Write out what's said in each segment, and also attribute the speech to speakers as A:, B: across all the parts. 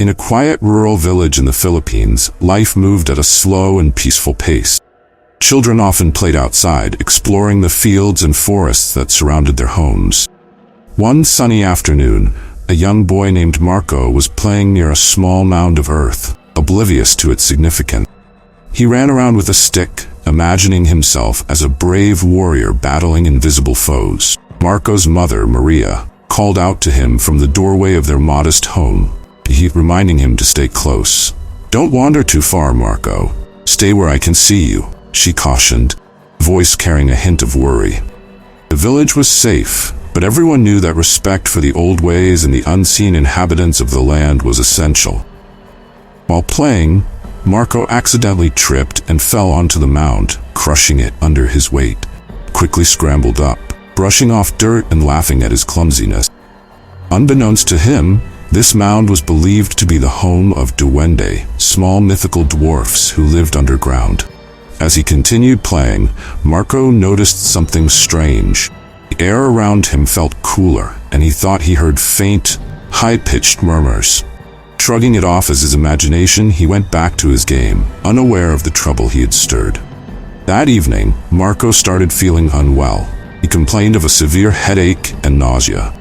A: In a quiet rural village in the Philippines, life moved at a slow and peaceful pace. Children often played outside, exploring the fields and forests that surrounded their homes. One sunny afternoon, a young boy named Marco was playing near a small mound of earth, oblivious to its significance. He ran around with a stick, imagining himself as a brave warrior battling invisible foes. Marco's mother, Maria, called out to him from the doorway of their modest home, reminding him to stay close. "Don't wander too far, Marco. Stay where I can see you," she cautioned, voice carrying a hint of worry. The village was safe, but everyone knew that respect for the old ways and the unseen inhabitants of the land was essential. While playing, Marco accidentally tripped and fell onto the mound, crushing it under his weight. Quickly scrambled up, brushing off dirt and laughing at his clumsiness. Unbeknownst to him, this mound was believed to be the home of Duwende, small mythical dwarfs who lived underground. As he continued playing, Marco noticed something strange. The air around him felt cooler, and he thought he heard faint, high-pitched murmurs. Shrugging it off as his imagination, he went back to his game, unaware of the trouble he had stirred. That evening, Marco started feeling unwell. He complained of a severe headache and nausea.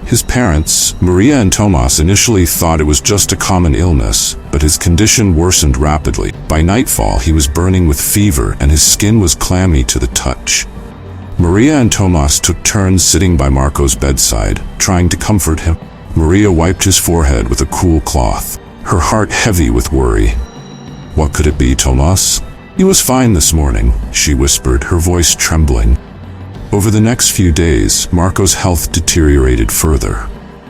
A: His parents, Maria and Tomas, initially thought it was just a common illness, but his condition worsened rapidly. By nightfall, he was burning with fever and his skin was clammy to the touch. Maria and Tomas took turns sitting by Marco's bedside, trying to comfort him. Maria wiped his forehead with a cool cloth, her heart heavy with worry. "What could it be, Tomas?" "He was fine this morning," she whispered, her voice trembling. Over the next few days, Marco's health deteriorated further.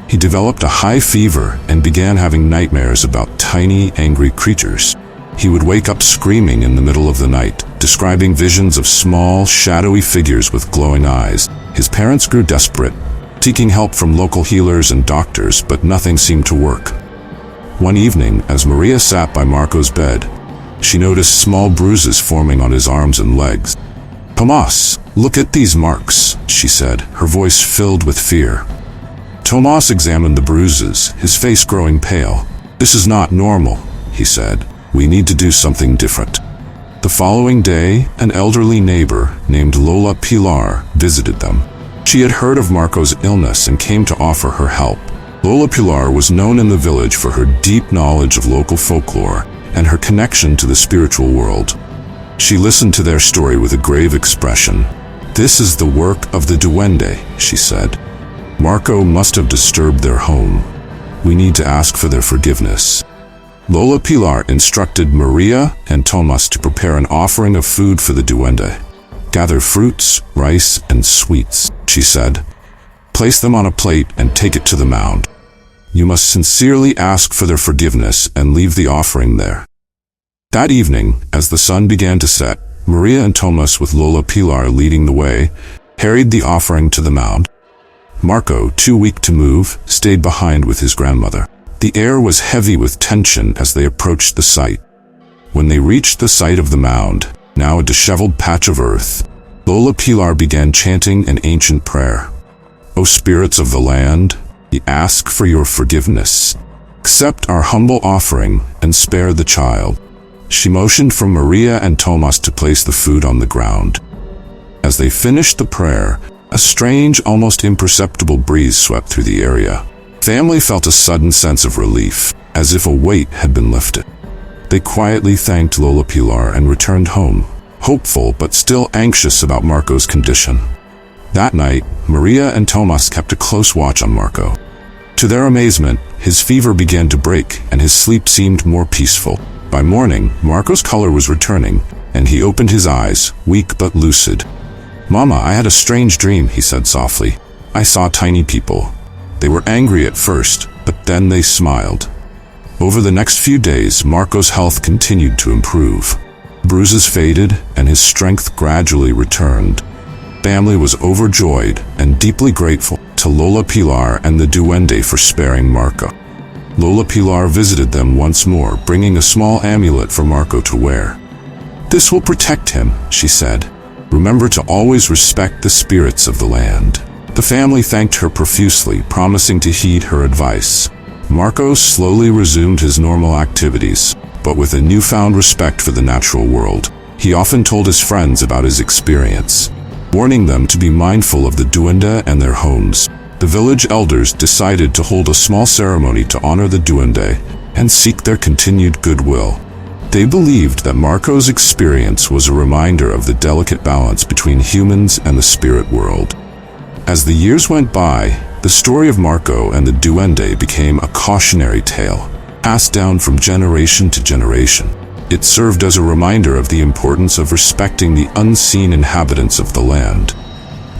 A: He developed a high fever and began having nightmares about tiny, angry creatures. He would wake up screaming in the middle of the night, describing visions of small, shadowy figures with glowing eyes. His parents grew desperate, seeking help from local healers and doctors, but nothing seemed to work. One evening, as Maria sat by Marco's bed, she noticed small bruises forming on his arms and legs. "Tomas, look at these marks," she said, her voice filled with fear. Tomas examined the bruises, his face growing pale. "This is not normal," he said. "We need to do something different." The following day, an elderly neighbor named Lola Pilar visited them. She had heard of Marco's illness and came to offer her help. Lola Pilar was known in the village for her deep knowledge of local folklore and her connection to the spiritual world. She listened to their story with a grave expression. "This is the work of the Duwende," she said. "Marco must have disturbed their home. We need to ask for their forgiveness." Lola Pilar instructed Maria and Tomas to prepare an offering of food for the Duwende. "Gather fruits, rice, and sweets," she said. "Place them on a plate and take it to the mound. You must sincerely ask for their forgiveness and leave the offering there." That evening, as the sun began to set, Maria and Tomas, with Lola Pilar leading the way, carried the offering to the mound. Marco, too weak to move, stayed behind with his grandmother. The air was heavy with tension as they approached the site. When they reached the site of the mound, now a disheveled patch of earth, Lola Pilar began chanting an ancient prayer. "O spirits of the land, we ask for your forgiveness. Accept our humble offering and spare the child." She motioned for Maria and Tomas to place the food on the ground. As they finished the prayer, a strange, almost imperceptible breeze swept through the area. Family felt a sudden sense of relief, as if a weight had been lifted. They quietly thanked Lola Pilar and returned home, hopeful but still anxious about Marco's condition. That night, Maria and Tomas kept a close watch on Marco. To their amazement, his fever began to break and his sleep seemed more peaceful. By morning, Marco's color was returning, and he opened his eyes, weak but lucid. "Mama, I had a strange dream," he said softly. "I saw tiny people. They were angry at first, but then they smiled." Over the next few days, Marco's health continued to improve. Bruises faded, and his strength gradually returned. Family was overjoyed and deeply grateful to Lola Pilar and the Duwende for sparing Marco. Lola Pilar visited them once more, bringing a small amulet for Marco to wear. "This will protect him," she said. "Remember to always respect the spirits of the land." The family thanked her profusely, promising to heed her advice. Marco slowly resumed his normal activities, but with a newfound respect for the natural world. He often told his friends about his experience, warning them to be mindful of the Duwende and their homes. The village elders decided to hold a small ceremony to honor the Duwende and seek their continued goodwill. They believed that Marco's experience was a reminder of the delicate balance between humans and the spirit world. As the years went by, the story of Marco and the Duwende became a cautionary tale, passed down from generation to generation. It served as a reminder of the importance of respecting the unseen inhabitants of the land.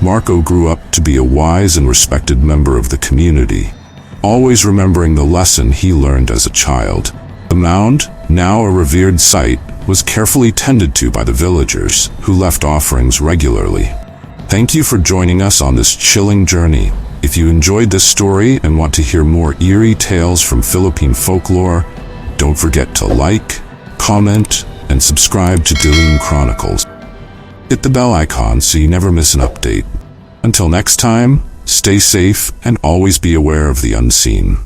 A: Marco grew up to be a wise and respected member of the community, always remembering the lesson he learned as a child. The mound, now a revered site, was carefully tended to by the villagers, who left offerings regularly. Thank you for joining us on this chilling journey. If you enjoyed this story and want to hear more eerie tales from Philippine folklore, don't forget to like, comment, and subscribe to Dilim Chronicles. Hit the bell icon so you never miss an update. Until next time, stay safe and always be aware of the unseen.